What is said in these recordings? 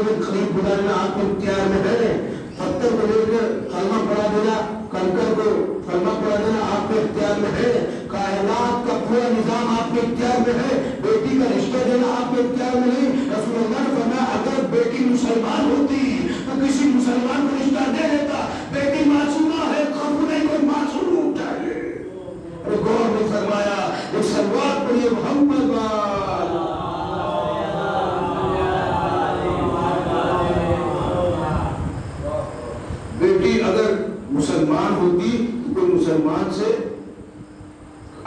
کر خرید گزارنا آپ کے اختیار میں ہے، پتھر کو لے کر کلمہ پڑھا دینا، کنکر کو کلمہ پڑھا دینا آپ کے اختیار میں ہے، کائنات کا پورا نظام آپ کے اختیار میں ہے، بیٹی کا رشتہ دینا آپ کے اختیار میں نہیں۔ رسول اللہ نے فرمایا اگر بیٹی مسلمان ہوتی تو کسی مسلمان کو رشتہ دے دیتا، بیٹی معصومہ ہے، خوف نہیں کوئی معصوم اٹھائے۔ غور نے فرمایا ایک سلوات پڑھیے محمد بیٹی اگر مسلمان ہوتی تو کوئی مسلمان سے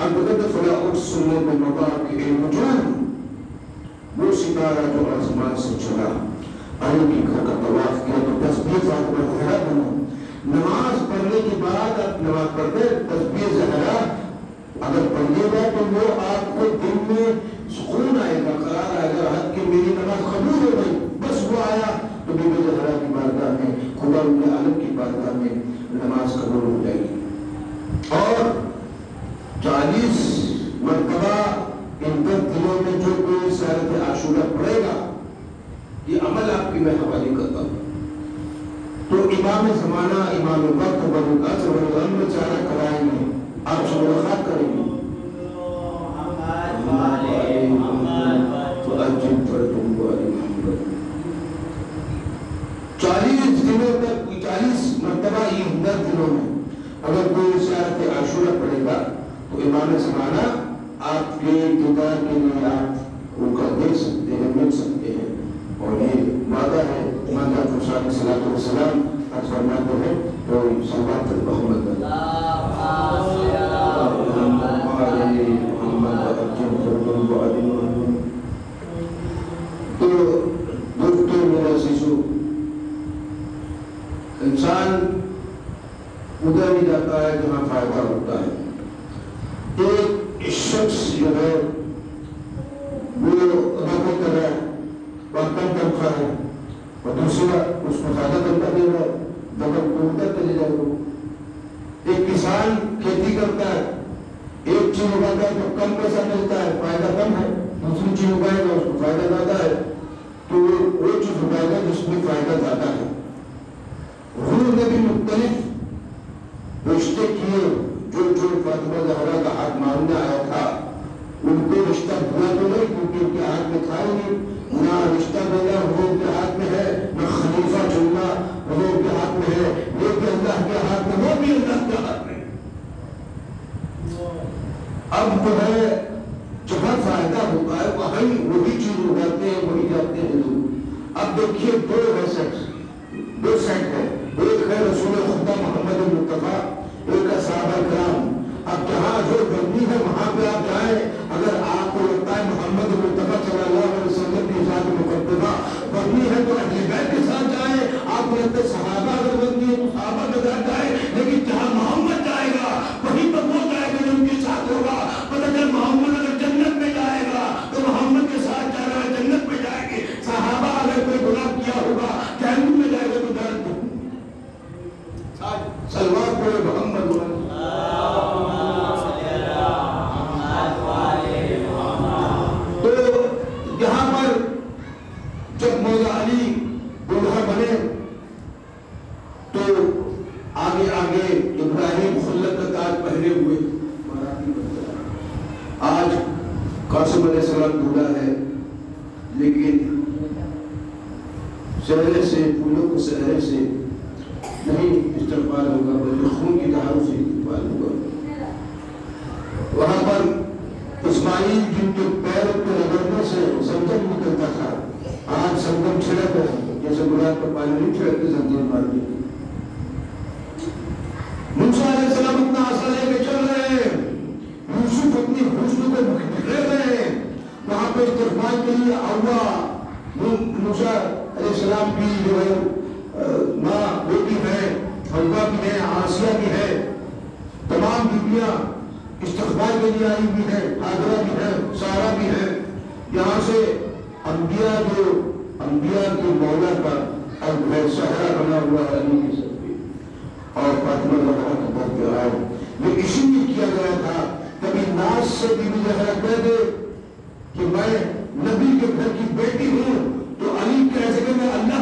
البتہ فلا اقسم بمواقع النجوم، وہ ستارہ جو آسمان سے چلا علی کے گھر کا طواف کیا تو تسبیح فاطمہ زہرا بنا۔ نماز پڑھنے کے بعد آپ نماز پڑھتے تسبیح زہرا اگر پڑھیے گا تو وہ آپ کو دل میں سکون آئے گا، قرار آئے گا، راحت کہ میری نماز قبول ہو گئی، بس وہ آیا تو بی بی زہرا کی بارگاہ میں، خدا رب العالمین کی بارگاہ میں نماز قبول ہو جائے گی۔ اور 40 مرتبہ ان 10 دنوں میں جو کوئی سیرت عاشورہ پڑھے گا، یہ عمل آپ کی میں حوالے کرتا ہوں، تو امام زمانہ امام وقت بنو قاسم بنو غم چارہ کرائیں گے، آپ سے ملاقات کریں گے۔ تو عجب فردوں کو علی محمد 40 دنوں تک 40 مرتبہ ان 10 دنوں میں اگر کوئی سیرت عاشورہ پڑھے گا تو امام زمانہ آپ کے دیدار کے لیے آپ ان کا دیکھ سکتے ہیں، مل سکتے ہیں، اور یہ وعدہ ہے۔ امام جعفر صادق علیہ الصلوۃ والسلام آج فرماتے ہیں تو صلوات محمد تو دوستو میرا عزیزو، انسان ادھر ہی جاتا ہے جہاں فائدہ ہوتا ہے۔ ایک شخص جو ہے وہ رقم کر رہا ہے، وقت تنخواہ ہے، اور دوسرا اس کو زیادہ تنخواہ دے رہا ہے، دبل ٹوٹتا چلے جائے گا۔ ایک کسان کھیتی کرتا ہے، ایک چیز اگاتا ہے تو کم پیسہ ملتا ہے، فائدہ کم ہے، دوسری چیز اگائے گا اس کو فائدہ زیادہ ہے، تو وہ چیز اگائے گا جس میں فائدہ زیادہ ہے۔ حضور نے بھی مختلف رشتے کیے، جو فاطمہ زہرا کا ہاتھ مانگنے آیا تھا ان کو رشتہ دیا تو نہیں، کیونکہ ان کے ہاتھ میں تھا ہی، نہ رشتہ دینا حضور کے ہاتھ میں ہے، نہ خلیفہ چننا حضور کے ہاتھ میں ہے، یہ بھی اللہ کے ہاتھ میں، وہ بھی اللہ کے ہاتھ میں۔ اب جو ہے جہاں فائدہ ہوتا ہے وہیں وہی چیز اگاتے ہیں، وہی جاتے ہیں لوگ۔ اب دیکھیے دو سیٹ ہے، ایک ہے رسول خدا محمد مصطفیٰ، ایک ہے صحابہ کرام۔ اب جہاں جو گرمی ہے وہاں پہ آپ جائیں، اگر آپ کو لگتا ہے محمد مصطفیٰ صلی اللہ علیہ وسلم کی ذات مقدسہ گرمی ہے تو اہل بیت کے ساتھ جائیں، آپ کو لگتا ہے صحابہ اگر گرمی ہے تو صحابہ کے ساتھ جائیں، لیکن جہاں محمد جائے گا وہیں پر وہ جائے گا جو ان کے ساتھ ہوگا۔ پتہ چل محمد اگر جنت میں جائے گا تو محمد کے ساتھ جا رہا ہے، جنت میں جائے گے۔ صحابہ اگر کوئی گناہ کیا ہوگا جہنم میں جائے گا تو جنت میں۔ سلوات پڑھے محمد تو یہاں پر جب مولا علی دولہا بنے تو آگے آگے ابراہیم خلت کا تاج پہنے ہوئے آج قاسم علیہ السلام دولہا ہے، لیکن چہرے سے پھولوں کے چہرے سے نہیں استقبال ہوگا، بلکہ خون کی دھاروں سے استقبال ہوگا۔ وہاں پر اسماعیل جن کے پیر کے رگڑنے سے زمزم نکلتا تھا، آج زمزم چھڑک ہے، جیسے گلاب کا پانی نہیں چھڑکتے زمزم مار دیتے۔ موسیٰ علیہ السلام اپنا عصا لے کے چل رہے ہیں، یوسف اپنی حسن کو بکھیرے رہے ہیں، وہاں پہ استقبال کے لیے ہوا موسیٰ علیہ السلام کی جو ہے ماں بیٹی ہے، حوا بھی ہے، آسیہ بھی ہے، تمام بیویاں استقبال کے لیے آئی بھی ہے، حاضرہ بھی ہے، سارہ بھی ہے۔ یہاں سے انبیاء جو انبیاء کے مولا کا اب ہے صحرا بنا ہوا ہے علی کی سب پہ، اور فاطمہ زہرا کا گھر پہ آئے۔ یہ اسی لیے کیا گیا تھا، کبھی ناز سے بی بی زہرا کہہ دے کہ میں نبی کے گھر کی بیٹی ہوں تو علی کہہ سکے میں اللہ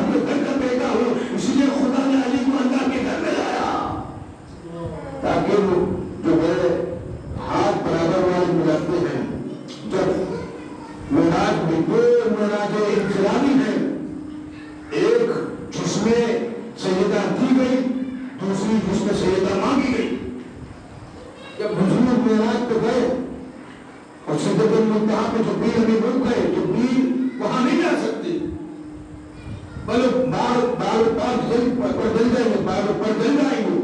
بلو بال پاک جل پر جل جائیں گے، بال پر جل جائیں گے.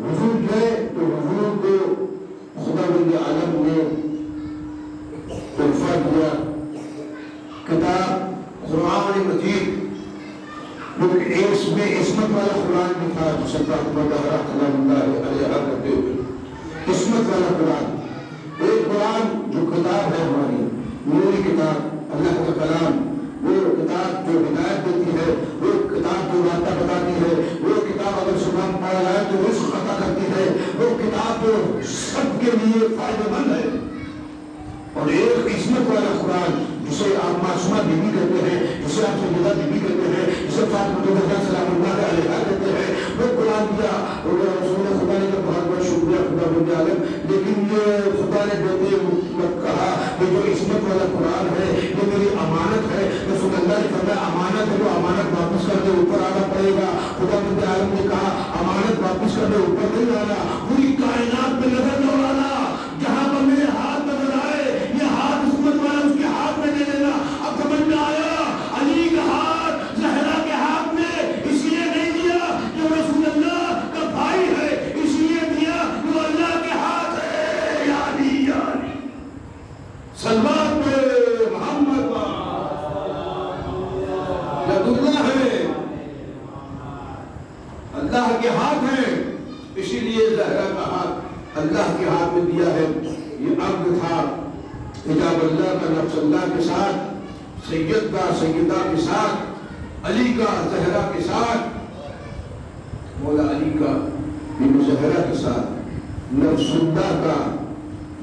حضور گئے تو حضور کو خدا بند عالم نے تحفہ دیا کتاب قرآن مجید، جو کہ اس میں عصمت والا قرآن بھی تھا، جسے فاطمہ زہرا سلام اللہ علیہا کرتے ہوئے عصمت والا قرآن. ایک قرآن جو کتاب ہے ہماری نوری کتاب، اللہ کا کلام، وہ کتاب جو ہدایت دیتی ہے، وہ کتاب جو راستہ بتاتی ہے، وہ کتاب اگر صبح پڑھ جائے تو رزق عطا کرتی ہے، وہ کتاب جو سب کے لیے فائدہ مند ہے. اور ایک عصمت والا قرآن جسے آپ معصومہ بی بی کہتے ہیں، جسے آپ سیدہ بی بی کہتے ہیں، جسے فاطمہ زہرا سلام اللہ علیہا کہتے ہیں، وہ قرآن دیا. اور رسول خدا نے بہت بہت شکریہ خدا بند عالم. لیکن یہ خدا نے دیتے وقت کہا کہ جو عصمت والا قرآن ہے یہ میری امانت ہے. رسول اللہ نے فرمایا امانت ہے تو امانت واپس کر دے، اوپر آنا پڑے گا. خدا بند عالم نے کہا امانت واپس کر دے، اوپر نہیں آنا، پوری کائنات پہ نظر دوڑانا، جہاں پر میرے ہاتھ نظر آئے یہ ہاتھ عصمت والا اس کے ہاتھ میں دے دینا. اب سمجھ میں آیا علی کا ہاتھ زہرا کے ہاتھ میں اس لیے نہیں دیا جو رسول اللہ کا بھائی ہے، اس لیے دیا جو اللہ کے ہاتھ ہے. یا علی یا علی سلمان پہ محمد ید اللہ ہے، اللہ کے ہاتھ ہے، اسی لیے زہرا کا ہاتھ اللہ کے ہاتھ میں دیا ہے. یہ عقد تھا حجاب اللہ کا نفس اللہ کے ساتھ، سید کا سیدہ کے ساتھ، علی کا زہرا کے ساتھ، مولا علی کا بی زہرا کے ساتھ، نفس اللہ کا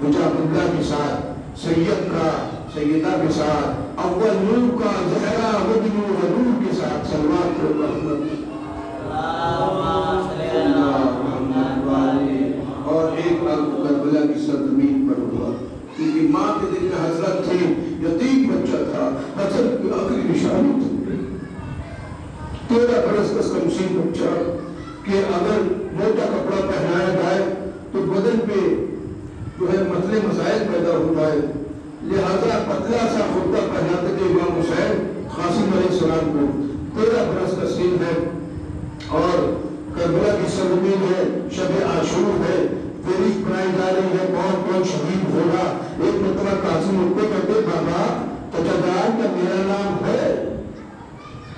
حجاب اللہ کے ساتھ، سید کا سیدہ کے ساتھ، اول نور کا زہرا وجن و نور کے ساتھ. سلوات کو اور ایک عقد کربلا کی سرزمین پر ہوا، کیونکہ ماں کے دل میں حسرت تھی، یتیم بچہ تھا، حسرت کی آخری نشانی تھی. 13 برس کا کمسین بچہ کہ اگر موٹا کپڑا پہنایا جائے تو بدن پہ جو ہے مسئلے مسائل پیدا ہو جائے، لہذا پتلا سا خطہ پہناتے تھے امام حسین قاسم علیہ السلام کو. 13 برس کا سن ہے اور کربلا کی سرزمین ہے، شب عاشور ہے، فہرست بنائی جا رہی ہے کون کون شہید ہوگا. ایک مرتبہ قاسم ان کو کہتے بابا چچا جان کا میرا نام ہے،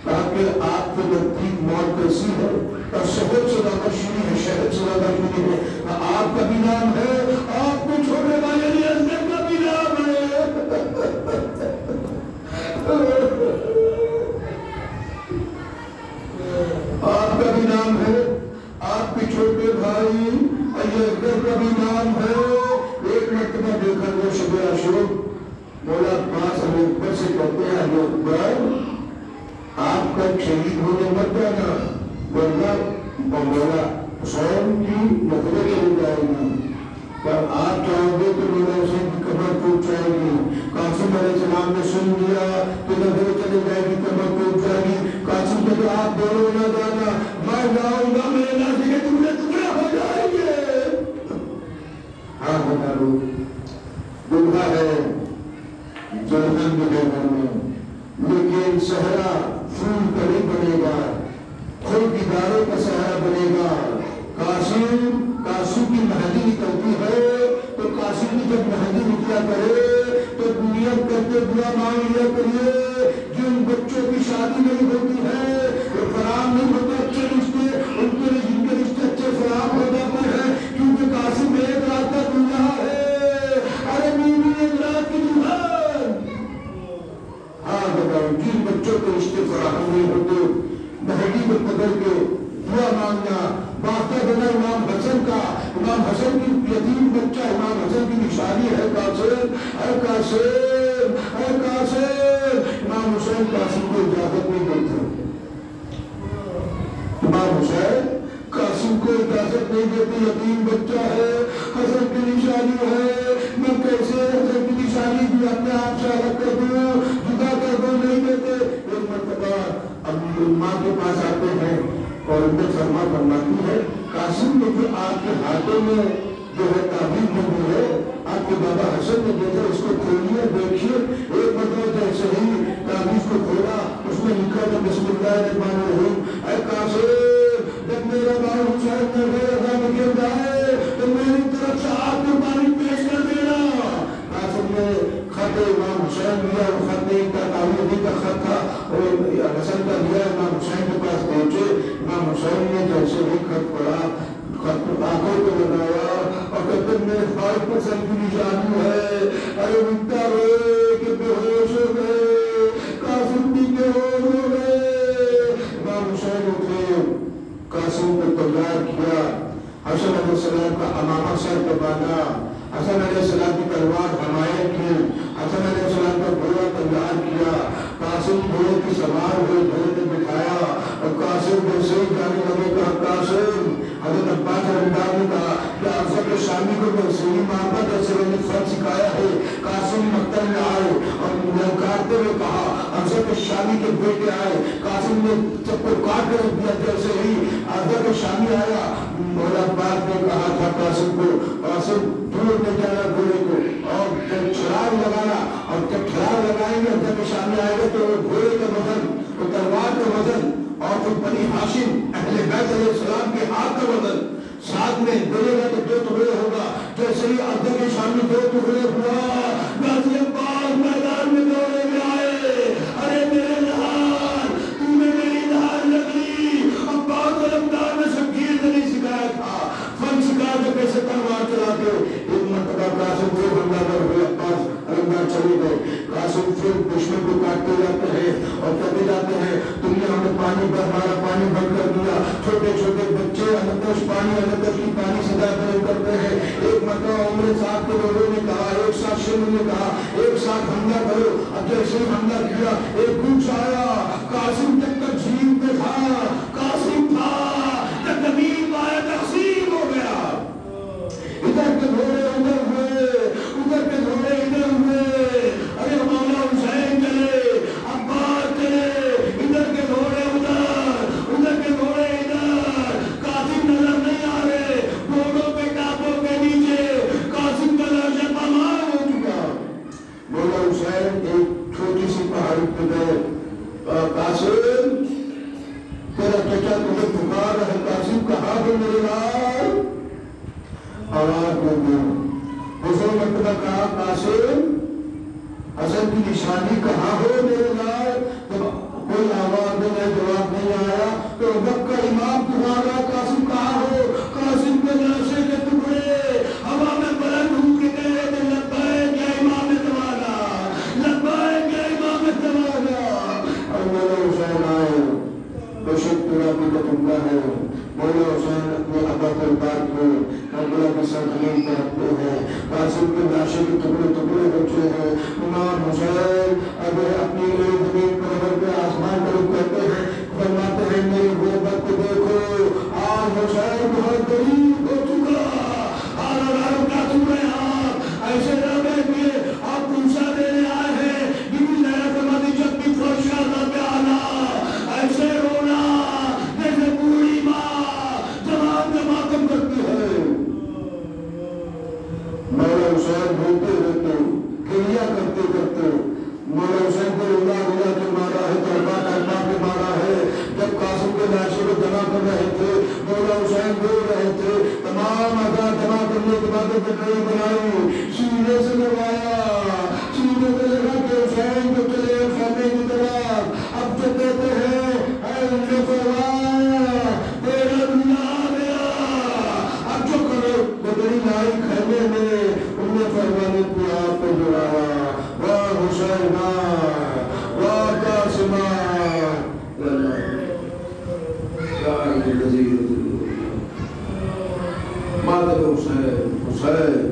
کہا کہ آپ کے نزدیک موت کیسی ہے؟ اور شہد سے زیادہ شیریں ہے، شہد سے زیادہ شیریں ہے. آپ کا بھی نام ہے، آپ کو چھوڑنے والے علی اصغر کا بھی نام ہے. آپ کا بھی نام ہے، آپ کے چھوٹے بھائی علی اصغر کا بھی نام ہے. ایک مرتبہ دیکھا وہ شب عاشور، مولا پاس علی اکبر سے کہتے ہیں علی اکبر آپ کا شہید ہونے مت جانا، ورنہ مولا حسین کی نظریں چلی جائے گی. پر آپ چاہو گے تو مولا حسین کی قبر ٹوٹ جائے گی. قاسم علیہ السلام نے سن لیا تو نظریں چلی جائے گی، قبر ٹوٹ جائے گی. قاسم کہتے آپ دونوں نہ جانا، میں جاؤں گا، میرے نازی کے ٹکڑے ٹکڑے ہو جائیں گے. ہاں بتارو دلہا ہے جلدن میں گھر میں، لیکن سہرا پھول کا نہیں بنے گا، خود دیداروں کا سہرا بنے گا. قاسم کی مہندی نکلتی ہے تو قاسم کی جب مہندی نکلا کرے تو دنیا کرتے دعا مانگ لیا کریے. جن بچوں کی شادی نہیں ہوتی ہے، فراہم نہیں ہوتے اچھے رشتے، ان کے جن کے رشتے اچھے فراہم ہو جاتے ہیں، کیونکہ قاسم ایک رات کا دنیا ہے. ارے بیوی ایک رات کی دلہن. ہاں بتاؤ جن بچوں کے رشتے فراہم نہیں ہوتے، مہندی کو پکڑ کے دعا مانگنا. واسطہ بنا امام حسن کا، امام حسن کی یتیم بچہ امام حسن کی نشانی ہے قاسم، اے قاسم، اے قاسم. امام حسین قاسم کو اجازت نہیں دیتے، امام حسین قاسم کو اجازت نہیں دیتے. یتیم بچہ ہے، حسن کی نشانی ہے، میں کیسے حسن کی نشانی بھی اپنے آپ سے الگ کر دوں، جدا کر دوں؟ نہیں دیتے. ایک مرتبہ اب ماں کے پاس آتے ہیں اور ان کو فرماتی ہے قاسم نے جو آپ کے ہاتھوں میں جو ہے تعبیر بندی ہے، آپ کے بابا حسن نے دیکھا، اس کو کھولیے دیکھیے. ایک مرتبہ جیسے ہی تعبیر کو کھولا اس میں لکھا تھا بسم اللہ الرحمن الرحیم اے قاسم جب میرا باپ حسین نے میرا میں گر جائے تو میری طرف سے آپ قربانی پیش کر دینا. قاسم نے خط امام حسین لیا, وہ خط نہیں کا تعویذی کا خط تھا, اور حسن کا لیا, امام حسین کے پاس پہنچے. امام حسین نے جیسے ہی خط پڑھا, خط آنکھوں کو لگایا اور کہتے میرے 5% کی نشانی ہے. ارے مٹا ہوئے کہ بے ہوش ہو گئے, قاسم بھی بے ہوش ہو گئے. امام حسین اٹھے, قاسم کو تیار کیا, حسن علیہ السلام کا امامہ سر پہ باندھا, حسن علیہ السلام کی تلوار حمایت کی, حسن علیہ السلام کا گھوڑا تیار کیا. قاسم گھوڑے کی سوار ہوئے, گھوڑے نے بٹھایا اور قاسم جیسے ہی جانے لگے کہا قاسم, حضرت عباس رضی اللہ عنہ نے کہا کہ افضل شامی کو ویسے ہی مارتا جیسے میں نے فرض سکھایا ہے. قاسم مقتل میں آئے اور للکارتے ہوئے کہا افضل شامی کے بیٹے آئے. قاسم نے سب کو کاٹ کر دیا. جیسے ہی افضل شامی آیا, مولا عباس نے کہا تھا قاسم کو, قاسم دور لے جانا گھوڑے کو اور چھڑاؤ لگانا, اور جب چھڑاؤ لگائیں گے افضل شامی آئے گا تو وہ گھوڑے کا وزن, وہ تلوار کا وزن, اور پھر بنی ہاشم اہل بیت علیہ السلام کے ہاتھ کا وزن ساتھ میں بولے گا تو 2 ٹکڑے ہوگا. جیسے ہی افضل کے شامی 2 ٹکڑے ہوا, غازی عباس میدان میں دوڑے میں آئے. ارے میرے نہار, تو نے میری نہار لگی. عباس علمدار نے شمشیر سے نہیں سکھایا تھا, فن سکھا کے کیسے تلوار چلاتے. ایک مرتبہ قاسم کو حملہ کر ہوئے, عباس علمدار چلے گئے. قاسم پھر دشمن کو کاٹتے جاتے ہیں اور کہتے جاتے ہیں تم نے ہمیں پانی پر ہمارا پانی بند کر دیا. چھوٹے چھوٹے بچے انتش پانی انتش کی پانی سدا کرتے ہیں. ایک مرتبہ عمر صاحب کے لوگوں نے کہا, ایک ساتھ شروع نے کہا ایک ساتھ حملہ کرو. اب جیسے ہی حملہ کیا ایک گوچھ آیا, قاسم جب تک جھیل پہ تھا, قاسم تھا جب زمین آیا تقسیم ہو گیا. ادھر کے گھوڑے ادھر ہوئے, ادھر کے گھوڑے ادھر ہوئے. ارے مولا حسین چلے, عباس چلے, ادھر کے گھوڑے ادھر, ادھر کے گھوڑے ادھر. قاسم نظر نہیں آ رہے, گھوڑوں کے ٹاپوں کے نیچے قاسم کا لاشا پامال ہو چکا. مولا حسین ایک چھوٹی سی پہاڑی پہ گئے. قاسم تیرا چچا تمہیں پکار رہا ہے. قاسم کہا کہ میرے لال آواز ہو گئی. دوسرے مرتبہ کہا قاسم حسن کی نشانی کہاں ہو میرے لال. کوئی آواز نہیں, جواب نہیں آیا. تو وقت کا امام تمہارا قاسم کہاں ہو. قاسم کے لاشے کے ٹکڑے ہوا میں بلند ہو کے گئے تو لبیک یا امام تمہارا, لبیک یا امام تمہارا. اور مولا حسین آئے, بشک تیرا بھی بتنگا ہے. مولا حسین اپنے ابا تلبار کو کربلا کی سرزمین پر رکھتے ہیں. قاسم کے لاشے کے ٹکڑے ٹکڑے بچے ہیں. امام حسین اگر اپنی زمین پر رکھ کے آسمان پر کہتے ہیں, فرماتے ہیں میری غربت کو دیکھو, آج حسین بہت غریب ہو چکا. آر کا تمہیں آپ ایسے رہے کہ آپ پوچھا دینے آئے ہیں. بی زینب فرماتی جب بھی فرشادہ پہ آنا ایسے رونا جیسے بوڑھی ماں جوان کا ماتم کرتی ہے. مولا حسین بولتے رہتے, گریا کرتے کرتے. مولا حسین کو رولا رولا کے مارا ہے, تڑپا تڑپا کے مارا ہے. جب قاسم کے لاشے کو جمع کر رہے تھے, مولا حسین بول رہے تھے, تمام آزاد جمع کرنے کے بعد پٹری بنائی, سینے سے لگایا, سینے سے لگا کے حسین کو چلے خیمے کی طرف. اب جو کہتے ہیں اے ان کے فرمایا تیرا دنیا آ گیا, اب جو کرو بدری لائی خیمے میں. انہوں نے فرمانے کو آپ کو جڑایا, واہ حسین واہ قاسم مادر حسین حسین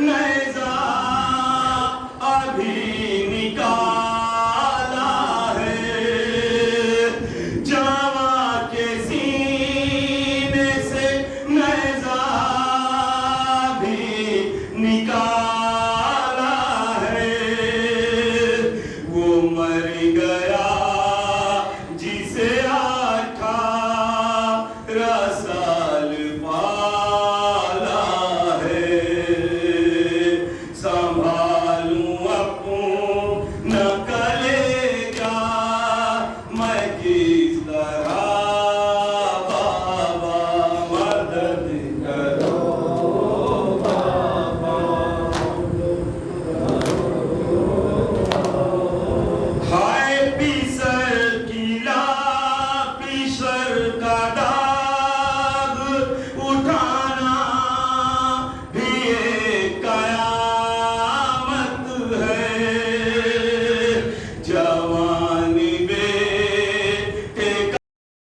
نئے